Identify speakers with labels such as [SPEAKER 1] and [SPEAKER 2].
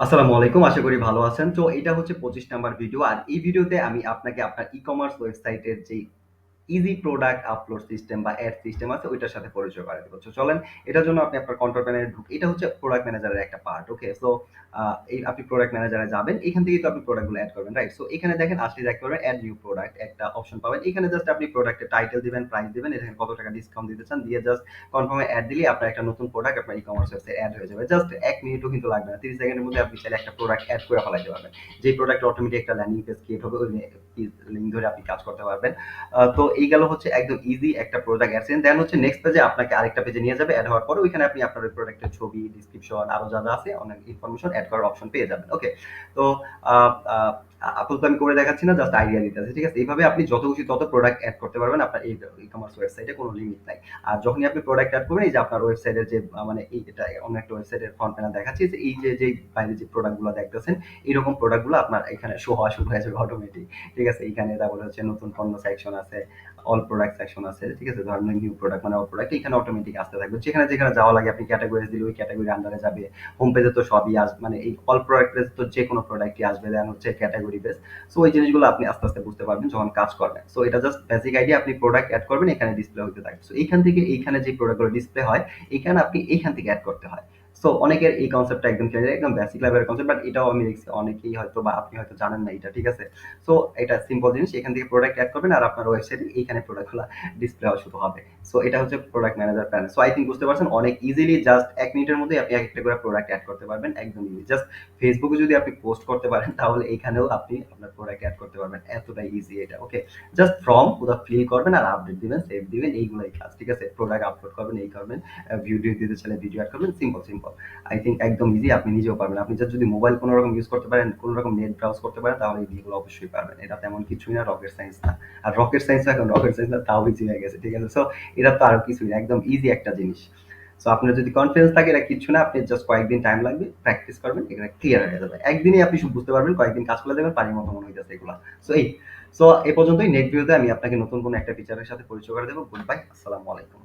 [SPEAKER 1] আসসালামু আলাইকুম। আশা করি ভালো আছেন। তো এটা হচ্ছে ২৫ নাম্বার ভিডিও। আর এই ভিডিওতে আমি আপনাকে আপনার ই-কমার্স ওয়েবসাইটের যেই ইজি প্রোডাক্ট আপলোড সিস্টেম বা এড সিস্টেম আছে ওইটার সাথে পরিচয় করায় দিব। তো চলেন এটার জন্য আপনি আপনার কন্ট্রোল প্যানেলে এটা হচ্ছে প্রোডাক্ট ম্যানেজারের একটা পার্ট। ওকে? সো এই আপনি প্রোডাক্ট ম্যানেজারে যাবেন। এখান থেকেই তো আপনি প্রোডাক্ট গুলো এড করবেন, রাইট? সো এখানে দেখেন আসলে দেখতে পারবেন এড নিউ প্রোডাক্ট একটা অপশন পাবেন। এখানে জাস্ট আপনি প্রোডাক্টের টাইটেল দিবেন, প্রাইস দিবেন, এখানে কত টাকা ডিসকাউন্ট দিতে চান দিয়ে জাস্ট কনফার্ম এ এড দিলেই আপনার একটা নতুন প্রোডাক্ট আপনার ই-কমার্স ওয়েবসাইটে এড হয়ে যাবে। জাস্ট ১ মিনিটও কিন্তু লাগবে না। ৩০ সেকেন্ডের মধ্যে আপনি চাইলে একটা প্রোডাক্ট এড করে ফেলাইতে পারবেন। যেই প্রোডাক্ট অটোমেটিক একটা ল্যান্ডিং পেজ ক্রিয়েট হবে ওই লিংক ধরে আপনি কাজ করতে পারবেন। তো এই গেল হচ্ছে একদম ইজি একটা প্রোডাক্ট অ্যাড সেন। দেন হচ্ছে নেক্সট পেজে আপনাকে আরেকটা পেজে নিয়ে যাবে। এড হওয়ার পরে ওইখানে আপনি আপনার ওই প্রোডাক্টের ছবি, ডেসক্রিপশন আরো যা আছে অনেক ইনফরমেশন এড করার অপশন পেয়ে যাবেন। ওকে? তো আ আ আপাতত আমি করে দেখাচ্ছি না, জাস্ট আইডিয়া দিতেছি। ঠিক আছে? এইভাবে আপনি যত খুশি তত প্রোডাক্ট এড করতে পারবেন আপনার এই ই-কমার্স ওয়েবসাইটে কোনো লিমিট নাই। আর যখনই আপনি প্রোডাক্ট এড করবেন এই যে আপনার ওয়েবসাইটের যে মানে এটা অন্য একটা ওয়েবসাইটের ফ্রন্ট প্যানেল দেখাচ্ছি যে এই যে বাইরে যে প্রোডাক্ট গুলো দেখতেছেন এরকম প্রোডাক্ট গুলো আপনার এখানে শো হওয়া শুরু হয়ে যাবে অটোমেটিক। ঠিক আছে? এখানে তারপরে হচ্ছে নতুন পণ্য সেকশন আছে, অল প্রোডাক্ট সেকশন আছে। ঠিক আছে? ধরেন নিউ প্রোডাক্ট মানে অল প্রোডাক্ট এখানে অটোমেটিক আসতে থাকবে। যেখানে যাওয়া লাগে আপনি ক্যাটেগরিজ দিলে ওই ক্যাটেগরি আন্ডারে যাবে। হোম পেজে তো সবই আসবে, মানে এই অল প্রোডাক্ট পেজ তো যেকোনো প্রোডাক্টই আসবে। দেন হচ্ছে ক্যাটেগরি বেস। সো এই জিনিসগুলো আপনি আস্তে আস্তে বুঝতে পারবেন যখন কাজ করবেন। সো এটা জাস্ট বেসিক আইডিয়া। আপনি প্রোডাক্ট এড করবেন, এখানে ডিসপ্লে হইতে থাকবে। সো এইখান থেকে এইখানে যে প্রোডাক্টগুলো ডিসপ্লে হয় এখানে আপনি এইখান থেকে এড করতে হয়। সো অনেকের এই কনসেপ্টটা একদম ক্লিয়ার, একদম বেসিক লেভেলের কনসেপ্ট, বাট এটাও আমি দেখছি অনেকেই হয়তো বা আপনি হয়তো জানেন না এটা। ঠিক আছে? সো এটা সিম্পল জিনিস। এখান থেকে প্রোডাক্ট এড করবেন আর আপনার ওয়েবসাইটে এইখানে প্রোডাক্টগুলো ডিসপ্লে হওয়া শুরু হবে। সো এটা হচ্ছে product manager panel. So I think বুঝতে পারছেন অনেক ইজিলি জাস্ট ১ মিনিটের মধ্যেই আপনি একটা করে প্রোডাক্ট এড করতে পারবেন। একদম ইজি। জাস্ট ফেসবুকে যদি আপনি পোস্ট করতে পারেন তাহলে এখানেও আপনি আপনার প্রোডাক্ট এড করতে পারবেন। এতটাই ইজি এটা। ওকে? জাস্ট ফ্রম পুরা ফিল করবেন আর আপডেট দিবেন, সেভ দিবেন, এইগুলাই কাজ। ঠিক আছে? প্রোডাক্ট আপলোড করবেন, এই করবেন। ভিডিও দিতে চাইলে ভিডিও এড করবেন। সিম্পল। আই থিংক একদম ইজি, আপনি নিজেও পারবেন। আপনি জাস্ট যদি মোবাইল কোনো রকম ইউজ করতে পারেন, কোনো রকম নেট ব্রাউজ করতে পারেন তাহলে এগুলো অবশ্যই পারবেন। এটা তেমন কিছুই না, রকেট সায়েন্স না। আর রকেট সায়েন্স এখন রকেট সায়েন্স না, তাও ইজি হয়ে গেছে। ঠিক আছে? সো এটা তো আর কিছুই না, একদম ইজি একটা জিনিস। সো আপনার যদি কনফিডেন্স থাকে এটা কিচ্ছু না, আপনি জাস্ট কয়েকদিন টাইম লাগবে, প্র্যাকটিস করবেন, এটা ক্লিয়ার হয়ে যাবে। একদিনেই আপনি সব বুঝতে পারবেন, কয়েকদিন কাজ করে দেখবেন পানির মতো মনে হইতেছে এগুলা। সো এই সো এ পর্যন্তই। নেক্সট ভিডিওতে আমি আপনাকে নতুন কোনো একটা ফিচারের সাথে পরিচয় করে দেবো। Good bye. আসসালামু আলাইকুম।